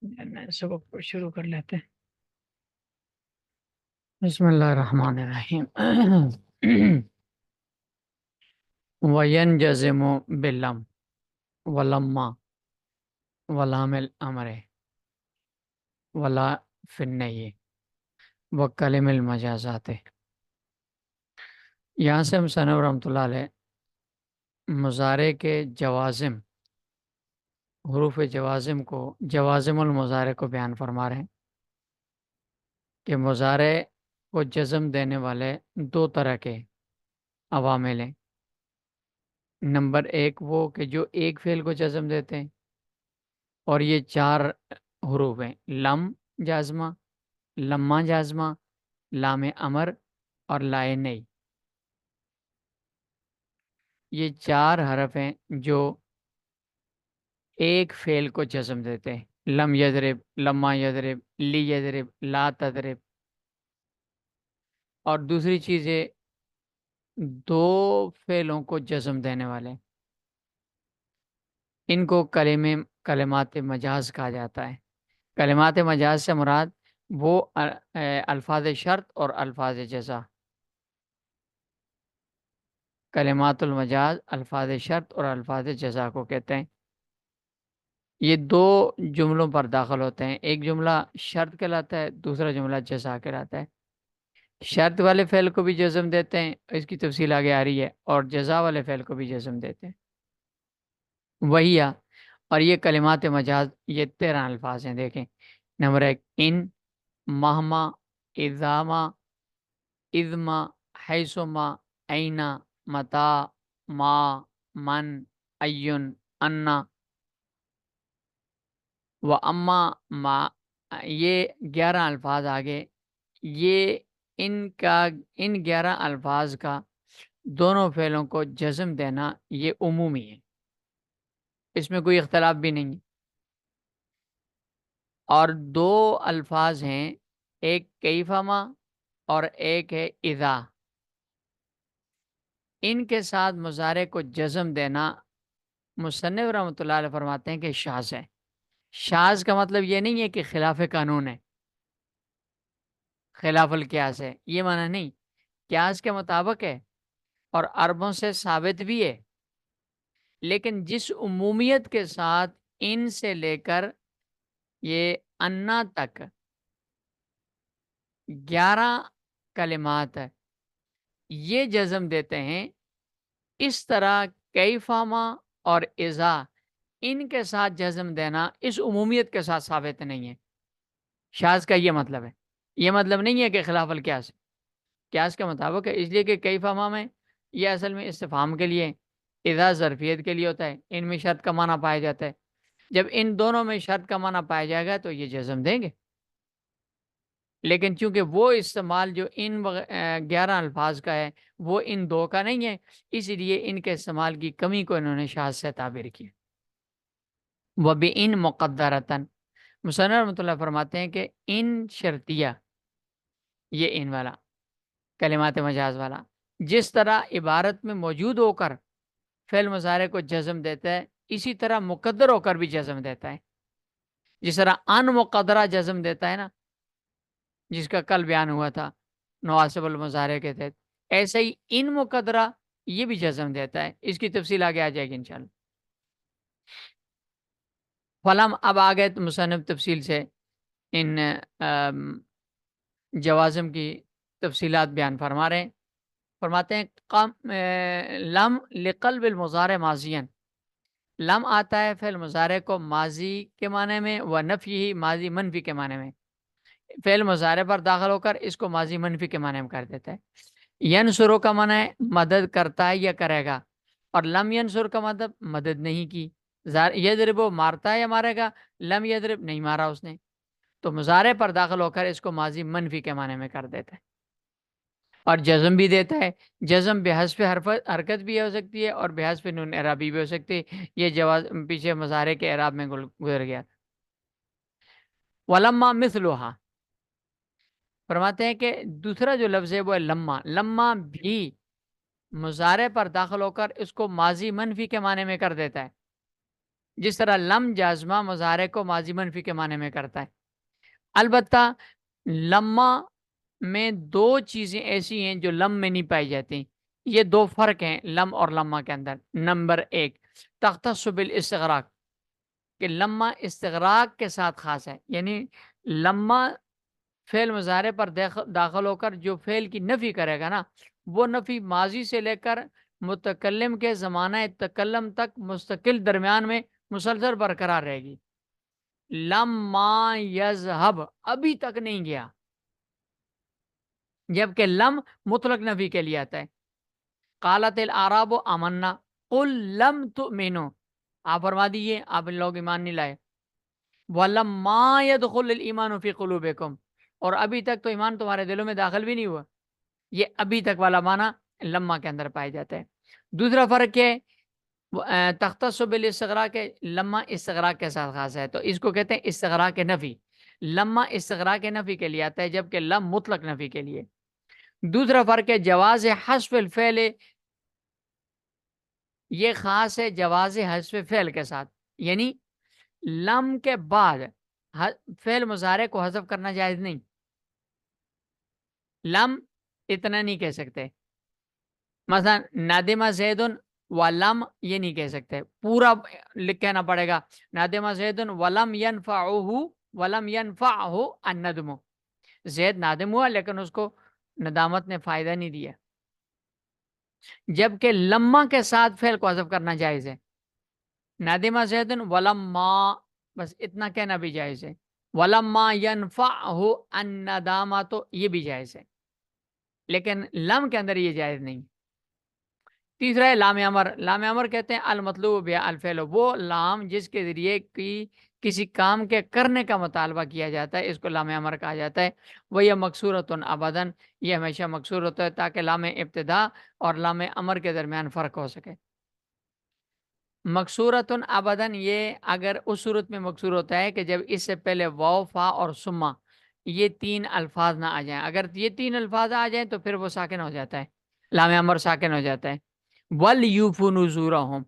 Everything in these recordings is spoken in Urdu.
سبق کو شروع کر لیتے ہیں۔ بسم اللہ الرحمن الرحیم۔ وَيَنْجَزِمُ بِاللَّمْ وَلَمَّا وَلَامِ الْأَمْرِ وَلَا فِي النَّهْيِ وَكَلِمِ الْمَجَازَاتِ۔ یہاں سے ہم مصنف رحمۃ اللہ علیہ مضارع کے جوازم، حروف جوازم کو، جوازم المضارع کو بیان فرما رہے ہیں کہ مضارع کو جزم دینے والے دو طرح کے عوامل ہیں۔ نمبر ایک وہ کہ جو ایک فعل کو جزم دیتے ہیں، اور یہ چار حروف ہیں: لم جازمہ، لما جازمہ، لام امر اور لائے نئی۔ یہ چار حرف ہیں جو ایک فعل کو جزم دیتے ہیں: لم یضرب، لما یضرب، لی یضرب، لا تضرب۔ اور دوسری چیز ہے دو فعلوں کو جزم دینے والے، ان کو کلمات مجاز کہا جاتا ہے۔ کلمات مجاز سے مراد وہ الفاظ شرط اور الفاظ جزا۔ کلمات المجاز الفاظ شرط اور الفاظ جزا کو کہتے ہیں۔ یہ دو جملوں پر داخل ہوتے ہیں، ایک جملہ شرط کہلاتا ہے، دوسرا جملہ جزا کہلاتا ہے۔ شرط والے فعل کو بھی جزم دیتے ہیں، اس کی تفصیل آگے آ رہی ہے، اور جزا والے فعل کو بھی جزم دیتے ہیں۔ وہی اور یہ کلمات مجاز یہ 13 الفاظ ہیں۔ دیکھیں، نمبر ایک: ان، مہما، اذاما، اذما، حیثما، اینا، متا، ما، من، ایون، انا و اما ما۔ یہ 11 الفاظ آگے، یہ ان 11 الفاظ کا دونوں فعلوں کو جزم دینا یہ عمومی ہے، اس میں کوئی اختلاف بھی نہیں ہے۔ اور دو الفاظ ہیں، ایک کیفما اور ایک ہے اذا۔ ان کے ساتھ مضارع کو جزم دینا مصنف رحمۃ اللہ علیہ فرماتے ہیں کہ شاذ ہے۔ شاذ کا مطلب یہ نہیں ہے کہ خلاف قانون ہے، خلاف القیاس ہے، یہ معنی نہیں، قیاس کے مطابق ہے اور عربوں سے ثابت بھی ہے، لیکن جس عمومیت کے ساتھ ان سے لے کر یہ انا تک 11 کلمات یہ جزم دیتے ہیں، اس طرح کیفاما اور اذا ان کے ساتھ جزم دینا اس عمومیت کے ساتھ ثابت نہیں ہے۔ شاذ کا یہ مطلب ہے، یہ مطلب نہیں ہے کہ خلاف القیاس، قیاس کے مطابق ہے، اس لیے کہ کیفاما میں یہ اصل میں استفہام کے لیے، اذا ظرفیت کے لیے ہوتا ہے، ان میں شرط کا معنی پایا جاتا ہے۔ جب ان دونوں میں شرط کا معنی پایا جائے گا تو یہ جزم دیں گے، لیکن چونکہ وہ استعمال جو ان 11 الفاظ کا ہے وہ ان دو کا نہیں ہے، اس لیے ان کے استعمال کی کمی کو انہوں نے شاذ سے تعبیر کی۔ وَبِإِن مُقَدَّرَةً، مصنف رحمۃ اللہ فرماتے ہیں کہ ان شرطیہ، یہ ان والا کلمات مجاز والا جس طرح عبارت میں موجود ہو کر فعل مضارع کو جزم دیتا ہے، اسی طرح مقدر ہو کر بھی جزم دیتا ہے۔ جس طرح ان مقدرہ جزم دیتا ہے نا، جس کا کل بیان ہوا تھا نواسب المضارع کے تحت، ایسے ہی ان مقدرہ یہ بھی جزم دیتا ہے۔ اس کی تفصیل آگے آ جائے گی انشاءاللہ۔ فلم، اب آگے مصنف تفصیل سے ان جوازم کی تفصیلات بیان فرما رہے ہیں۔ فرماتے ہیں لم لقلب المضارع ماضیاً، لم آتا ہے فعل مضارع کو ماضی کے معنی میں، و نفی ہی ماضی منفی کے معنی میں۔ فعل مضارع پر داخل ہو کر اس کو ماضی منفی کے معنی میں کر دیتا ہے۔ ینصرو کا معنی ہے مدد کرتا ہے یا کرے گا، اور لم ینصر کا مطلب مدد نہیں کی۔ یضرب مارتا ہے یا مارے گا، لم یضرب نہیں مارا اس نے، تو مضارع پر داخل ہو کر اس کو ماضی منفی کے معنی میں کر دیتا ہے۔ اور جزم بھی دیتا ہے، جزم بحذف حرکت بھی ہو سکتی ہے اور بحذف نون اعرابی بھی ہو سکتی ہے، یہ جواز پیچھے مضارع کے اعراب میں گزر گیا۔ ولما مثلھا، فرماتے ہیں کہ دوسرا جو لفظ ہے وہ ہے لما، لما بھی مضارع پر داخل ہو کر اس کو ماضی منفی کے معنی میں کر دیتا ہے۔ جس طرح لم جازمہ مضارع کو ماضی منفی کے معنی میں کرتا ہے. البتہ لما میں دو چیزیں ایسی ہیں جو لم میں نہیں پائی جاتی. یہ دو فرق ہیں لم اور لما کے اندر. نمبر ایک، تختص بالاستغراق، کہ لما استغراق کے ساتھ خاص ہے. یعنی لما فعل مضارع پر داخل ہو کر جو فعل کی نفی کرے گا نا، وہ نفی ماضی سے لے کر متکلم کے زمانہ تکلم تک مستقل درمیان میں مسلسل برقرار رہے گی. لما یذهب، ابھی تک نہیں گیا، جبکہ لم مطلق نفی کے لیے آتا ہے. قالت الاعراب آمنا قل لم تؤمنوا، آپ فرما دیجیے آپ لوگ ایمان نہیں لائے. وَلَمَّا يَدْخُلِ الْإِيمَانُ فِي قُلُوبِكُمْ، اور ابھی تک تو ایمان تمہارے دلوں میں داخل بھی نہیں ہوا. یہ ابھی تک والا معنی لما کے اندر پایا جاتا ہے. دوسرا فرق ہے تختص بالاستغراق کے لما استغراق کے ساتھ خاص ہے، تو اس کو کہتے ہیں استغراق نفی. لما استغراق نفی کے لیے آتا ہے، جبکہ لم مطلق نفی کے لیے. دوسرا فرق ہے جواز حذف الفعل، یہ خاص ہے جواز حذف فعل کے ساتھ. یعنی لم کے بعد فعل مضارع کو حذف کرنا جائز نہیں. لم اتنا نہیں کہہ سکتے. مثلا نادمہ زیدن ولم، یہ نہیں کہہ سکتے، پورا کہنا پڑے گا نادمہ زیدن ولم ينفعه الندم. زید نادم ہوا لیکن اس کو ندامت نے فائدہ نہیں دیا. جبکہ لما کے ساتھ فعل کو حذف کرنا جائز ہے. نادمہ زیدن ولما، بس اتنا کہنا بھی جائز ہے. ولما ينفعه الندامہ، تو یہ بھی جائز ہے، لیکن لم کے اندر یہ جائز نہیں. تیسرا ہے لام امر. لام امر کہتے ہیں المطلوب بہ الفعل، وہ لام جس کے ذریعے کسی کام کے کرنے کا مطالبہ کیا جاتا ہے، اس کو لام امر کہا جاتا ہے. وہ یہ مکسورۃ ابداً، یہ ہمیشہ مکسور ہوتا ہے تاکہ لام ابتدا اور لام امر کے درمیان فرق ہو سکے. مکسورۃ ابداً یہ اگر اس صورت میں مکسور ہوتا ہے کہ جب اس سے پہلے واو، فا اور سما یہ تین الفاظ نہ آ جائیں. اگر یہ تین الفاظ آ جائیں تو پھر وہ ساکن ہو جاتا ہے، لام امر ساکن ہو جاتا ہے. وَلْيُوفُوا نُذُورَهُمْ،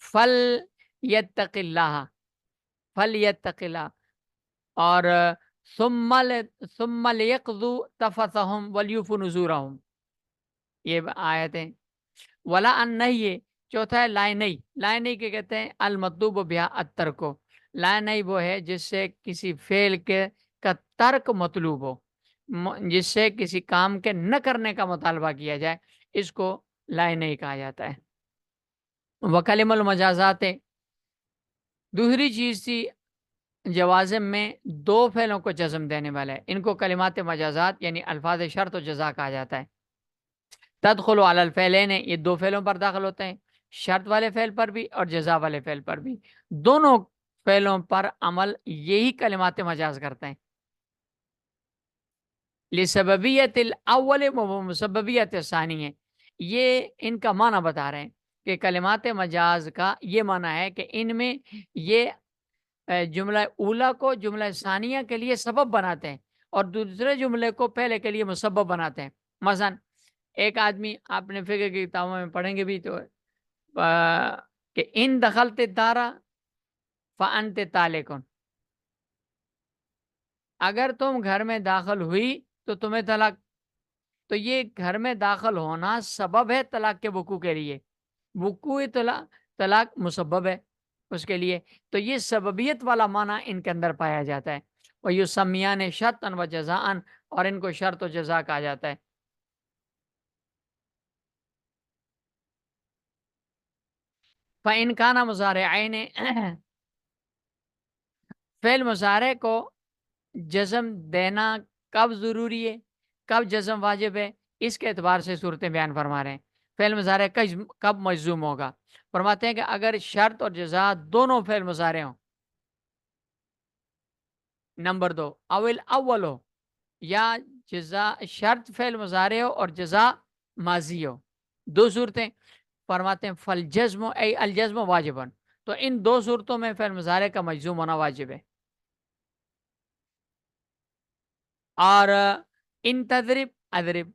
فَلْيَتَّقِ اللَّهَ، فَلْيَتَّقِ اللَّهَ، اور ثُمَّ لِيَقْضُوا تَفَثَهُمْ وَلْيُوفُوا نُذُورَهُمْ، یہ آیتیں. ولا ان نہیں، چوتھا ہے لائے نہیں. لائے نہیں کے کہتے ہیں المطلوب بہا الترک کو. لائے نہیں وہ ہے جس سے کسی فعل کے کا ترک مطلوب ہو، جس سے کسی کام کے نہ کرنے کا مطالبہ کیا جائے، اس کو لائے نہیں کہا جاتا ہے. وکلم المجازات، دوسری چیز تھی جوازم میں دو فعلوں کو جزم دینے والے، ان کو کلمات مجازات یعنی الفاظ شرط و جزا کہا جاتا ہے. تدخل علی الفعلین، یہ دو فعلوں پر داخل ہوتے ہیں، شرط والے فعل پر بھی اور جزا والے فعل پر بھی. دونوں فعلوں پر عمل یہی کلمات مجاز کرتے ہیں. لسببیت الاول و مسببیت ثانی ہے، یہ ان کا معنی بتا رہے ہیں کہ کلمات مجاز کا یہ معنی ہے کہ ان میں یہ جملہ اولا کو جملہ ثانیہ کے لیے سبب بناتے ہیں اور دوسرے جملے کو پہلے کے لیے مسبب بناتے ہیں. مثلا ایک آدمی، آپ نے فقہ کی کتابوں میں پڑھیں گے بھی تو کہ ان دخلت الدار فانت طالق، اگر تم گھر میں داخل ہوئی تو تمہیں طلاق. تو یہ گھر میں داخل ہونا سبب ہے طلاق کے وقوع کے لیے، وقوع طلاق مسبب ہے اس کے لیے. تو یہ سببیت والا معنی ان کے اندر پایا جاتا ہے. اور یہ سمیان شرطن و جزاءن، اور ان کو شرط و جزا کہا جاتا ہے. فَإِنْ كَانَ مُضَارِعَيْنِ، فعل مضارع کو جزم دینا کب ضروری ہے، کب جزم واجب ہے، اس کے اعتبار سے صورتیں بیان فرما رہے ہیں. فعل مضارع کب مجزوم ہوگا؟ فرماتے ہیں کہ اگر شرط اور جزا دونوں فعل مضارع ہوں. نمبر دو، اول اول ہو، یا جزا شرط فعل مضارع ہو اور جزا ماضی ہو. دو صورتیں فرماتے ہیں فالجزم ای الجزم واجبن، تو ان دو صورتوں میں فعل مضارع کا مجزوم ہونا واجب ہے. اور ان تضرب اضرب،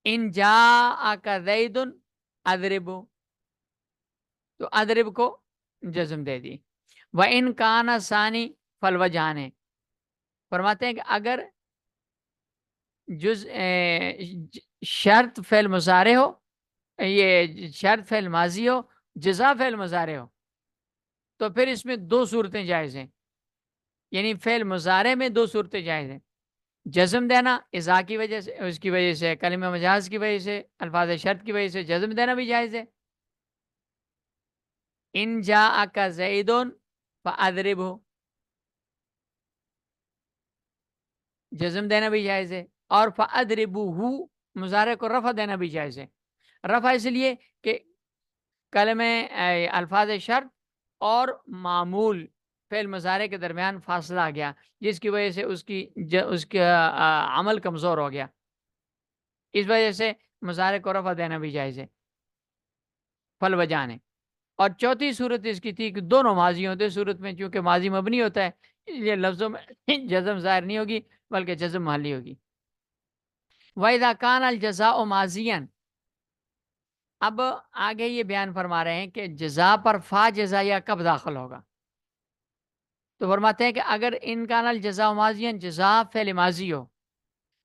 ان جاءک زید اضرب، تو ادرب کو جزم دے دی. وَإِنْ كَانَ ثانی فَالْوَجْهَانِ، فرماتے ہیں کہ اگر شرط فعل مضارع ہو، یہ شرط فعل ماضی ہو، جزا فعل مضارع ہو، تو پھر اس میں دو صورتیں جائز ہیں. یعنی فعل مضارع میں دو صورتیں جائز ہیں. جزم دینا اذا کی وجہ سے، اس کی وجہ سے کلمہ مجاز کی وجہ سے، الفاظ شرط کی وجہ سے جزم دینا بھی جائز ہے. ان جاءک زید فاضربہ، جزم دینا بھی جائز ہے. اور فاضربہ مضارع کو رفع دینا بھی جائز ہے. رفع اس لیے کہ کلمہ الفاظ شرط اور معمول فعل مضارع کے درمیان فاصلہ آ گیا، جس کی وجہ سے اس کا عمل کمزور ہو گیا. اس وجہ سے مضارع کو رفع دینا بھی جائز ہے. فل وجانے. اور چوتھی صورت اس کی تھی کہ دونوں ماضی ہوتے. صورت میں چونکہ ماضی مبنی ہوتا ہے، اس لیے لفظوں میں جزم ظاہر نہیں ہوگی بلکہ جزم محلی ہوگی. وَإِذَا كَانَ الْجَزَاءُ مَاضِيًا، اب آگے یہ بیان فرما رہے ہیں کہ جزا پر فا جزائیہ کب داخل ہوگا. تو فرماتے ہیں کہ اگر ان کان الجزاء ماضیًا، جزا فعل ماضی ہو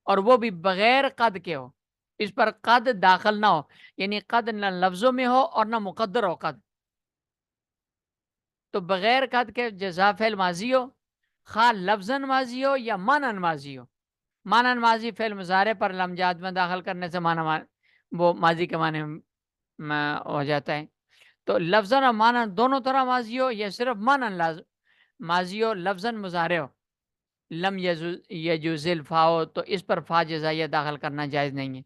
اور وہ بھی بغیر قد کے ہو، اس پر قد داخل نہ ہو، یعنی قد نہ لفظوں میں ہو اور نہ مقدر ہو قد، تو بغیر قد کے جزا فعل ماضی ہو، خواہ لفظاً ماضی ہو یا مانن ماضی ہو. مانن ماضی فعل مضارع پر لم جاد میں داخل کرنے سے وہ ماضی کے معنی میں ہو جاتا ہے. تو لفظاً اور مانن دونوں طرح ماضی ہو یا صرف مانن ماضی ہو، لفظاً مضارع ہو، لم یجوز الفا ہو، تو اس پر فا جزائیہ داخل کرنا جائز نہیں ہے.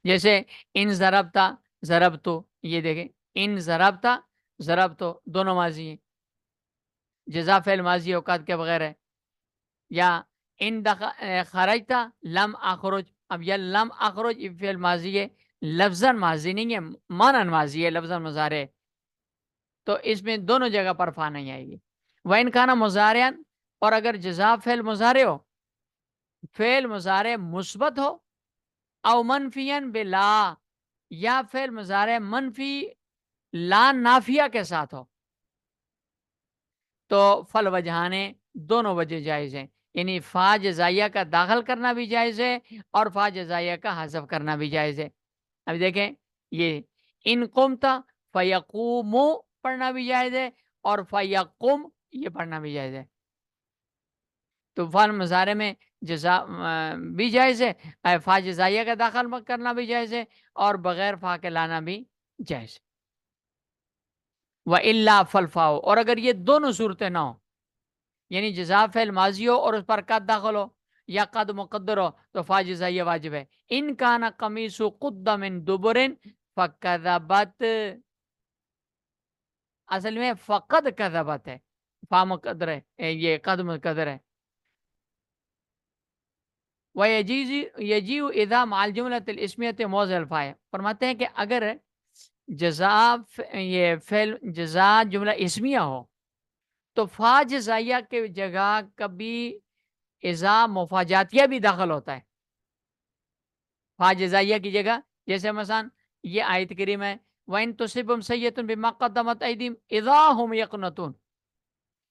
جیسے ان ضربتا ضربتو، یہ دیکھیں ان ضربتا ضربتو دونوں ماضی ہیں، جزا فعل ماضی اوقات کے بغیر ہے. یا ان خرجتا لم اخرج، اب یہ لم اخرج فعل ماضی ہے، لفظاً ماضی نہیں ہے، مانن ماضی ہے، لفظاً مضارع ہے. تو اس میں دونوں جگہ پر فا نہیں آئے گی. وَإِنْ كَانَ مُضَارِعًا، اور اگر جزا فعل مضارع ہو، فعل مضارع مثبت ہو، او منفیاً بلا، یا فعل مضارع منفی لا نافیہ کے ساتھ ہو، تو فل وجہانے دونوں وجہ جائز ہیں. یعنی فا جزائیہ کا داخل کرنا بھی جائز ہے اور فا جزائیہ کا حذف کرنا بھی جائز ہے. اب دیکھیں یہ ان قمتا فیقومو پڑھنا بھی جائز ہے اور فیقم یہ پڑھنا بھی جائز ہے. تو فعل مضارع میں جزا بھی جائز ہے، فا جزائیہ کا داخل کرنا بھی جائز ہے اور بغیر فا کے لانا بھی جائز. وَإِلَّا فَالْفَاءُ، اور اگر یہ دونوں صورتیں نہ ہو، یعنی جزا فعل ماضی ہو اور اس پر قد داخل ہو یا قد مقدر ہو، تو فا جزائیہ واجب ہے. ان کان قمیص قد من دبر فکذبت، اصل میں فقد کذبت ہے، فا مقدر ہے، یہ قد مقدر ہے. وَيَجِيءُ إِذَا مَعَ الْجُمْلَةِ الْإِسْمِيَّةِ مَوْضِعَ الْفَاعِلِ، فرماتے ہیں کہ اگر جزا یہ فعل جزا جملہ اسمیہ ہو تو فا جزائیہ کے جگہ کبھی اذا مفاجاتیہ بھی داخل ہوتا ہے فا جزائیہ کی جگہ. جیسے مثلا یہ آیت کریم ہے وَإِن تُصِبْهُمْ سَيِّئَةٌ بِمَا قَدَّمَتْ أَيْدِيهِمْ إِذَا هُمْ يَقْنَطُونَ،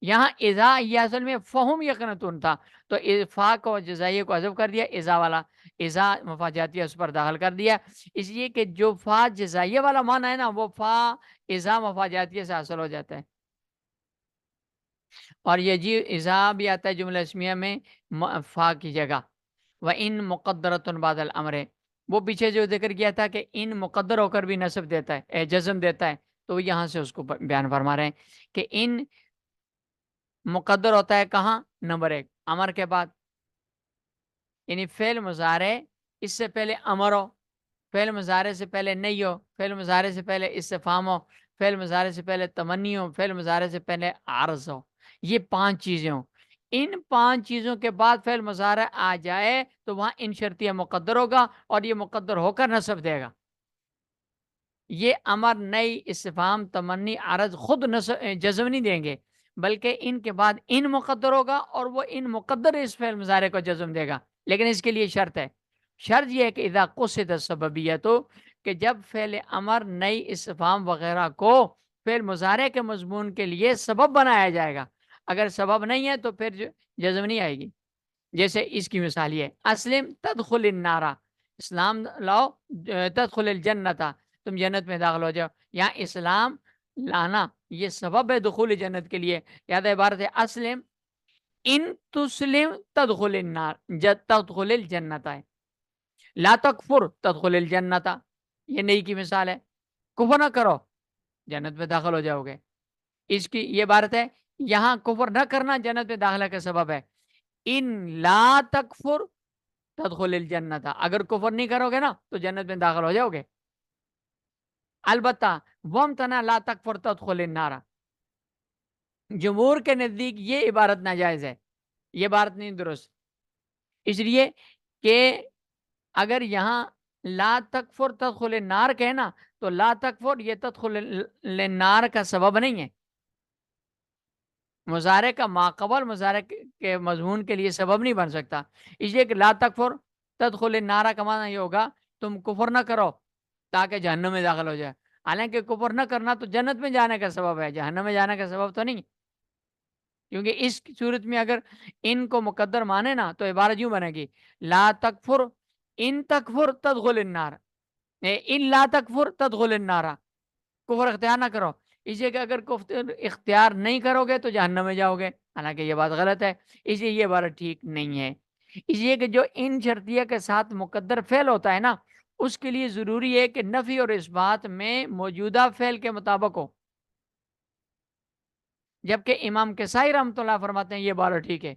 یہاں اذا یہ اصل میں فہم یقنتون تھا، تو فا کو جزائیہ کو حذف کر دیا، اذا والا اذا مفاجاتیہ اس پر داخل کر دیا، اس لیے کہ جو فا جزائیہ والا معنی ہے نا وہ فا اذا مفاجاتیہ سے حاصل ہو جاتا ہے. اور یہ جی اذا بھی آتا ہے جملہ اسمیہ میں فا کی جگہ. وَإِن مُقَدَّرَةٌ بَعْدَ الْأَمْرِ، وہ پیچھے جو ذکر کیا تھا کہ ان مقدر ہو کر بھی نصب دیتا ہے، جزم دیتا ہے، تو یہاں سے اس کو بیان فرما رہے ہیں کہ ان مقدر ہوتا ہے کہاں؟ نمبر 1 امر کے بعد، یعنی فعل مضارع اس سے پہلے امر ہو، فعل مضارع سے پہلے نہیں ہو، فعل مضارع سے پہلے استفہام ہو، فعل مضارع سے پہلے تمنی ہو، فعل مضارع سے پہلے عرض ہو. یہ 5 چیزیں ہوں. ان 5 چیزوں کے بعد فعل مضارع آ جائے تو وہاں ان شرطیہ مقدر ہوگا اور یہ مقدر ہو کر نصب دے گا. یہ امر نئی استفہام تمنی عرض خود جزم نہیں دیں گے، بلکہ ان کے بعد ان مقدر ہوگا اور وہ ان مقدر اس فعل مضارع کو جزم دے گا. لیکن اس کے لیے شرط ہے، شرط یہ ہے کہ اذا قصد السببیہ، تو کہ جب فعل امر نئی استفہام وغیرہ کو فعل مضارع کے مضمون کے لیے سبب بنایا جائے گا، اگر سبب نہیں ہے تو پھر جزم نہیں آئے گی۔ جیسے اس کی مثال یہ ہے، اسلم تدخل النارا، اسلام لاؤ تدخل الجنت، تم جنت میں داخل ہو جاؤ۔ یہاں اسلام لانا یہ سبب ہے دخول جنت کے لیے۔ یاد ہے عبارت ہے اسلم ان تسلم تدخل النار تدخل الجنت ہے، لا تکفر تدخل الجنت، یہ نئی کی مثال ہے، کفر نہ کرو جنت میں داخل ہو جاؤ گے۔ اس کی یہ عبارت ہے یہاں کفر نہ کرنا جنت میں داخلہ کا سبب ہے، ان لا تکفر تدخل الجنت، اگر کفر نہیں کرو گے نا تو جنت میں داخل ہو جاؤ گے۔ البتہ وامتنا لا تکفر تدخل النار، جمہور کے نزدیک یہ عبارت ناجائز ہے، یہ عبارت نہیں درست، اس لیے کہ اگر یہاں لا تکفر تدخل النار کہنا تو لا تکفر یہ تدخل النار کا سبب نہیں ہے، مضارع کا ماقبل مضارع کے مضمون کے لیے سبب نہیں بن سکتا، اس لیے کہ لا تکفر تدخل النار کا معنی یہ ہوگا تم کفر نہ کرو تاکہ جہنم میں داخل ہو جائے، حالانکہ کفر نہ کرنا تو جنت میں جانے کا سبب ہے، جہنم میں جانے کا سبب تو نہیں، کیونکہ اس صورت میں اگر ان کو مقدر مانے نا تو عبارت یوں بنے گی، لا تکفر ان تکفر تدخل النار، ان لا تکفر تدخل النار، کفر اختیار نہ کرو، اس لیے کہ اگر کفر اختیار نہیں کرو گے تو جہنم میں جاؤ گے، حالانکہ یہ بات غلط ہے، اس لیے یہ بات ٹھیک نہیں ہے۔ اس لیے کہ جو ان شرطیہ کے ساتھ مقدر فعل ہوتا ہے نا اس کے لیے ضروری ہے کہ نفی اور اس بات میں موجودہ فعل کے مطابق ہو، جبکہ امام کسائی رحمۃ اللہ فرماتے ہیں یہ بات ٹھیک ہے،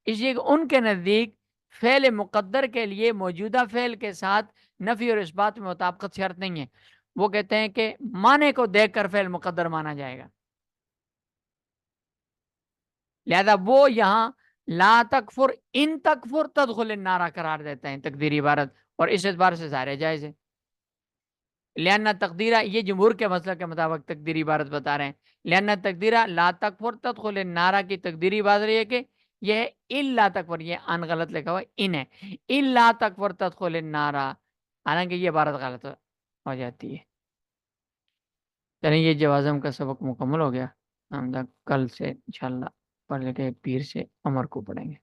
اس لیے کہ ان کے نزدیک فعل مقدر کے لیے موجودہ فعل کے ساتھ نفی اور اس بات میں مطابقت شرط نہیں ہے، وہ کہتے ہیں کہ معنی کو دیکھ کر فعل مقدر مانا جائے گا، لہذا وہ یہاں لا تکفر ان تکفر تدخل النار قرار دیتے ہیں تقدیری عبارت، اور اس اعتبار سے ظاہر جائز ہے، لہنا تقدیرہ یہ جمہور کے مسئلہ کے مطابق تقدیری عبارت بتا رہے ہیں، لہنا تقدیرہ لا تکفر تدخل النار کی تقدیری عبارت یہ ہے کہ یہ ہے الا تکفر، یہ ان غلط لکھا ہوا ان ہے، الا تکفر تدخل النار، حالانکہ یہ عبارت غلط ہو جاتی ہے۔ چلیں یہ جوازم کا سبق مکمل ہو گیا، ہم کل سے انشاءاللہ پڑھ لے کے پیر سے عمر کو پڑھیں گے۔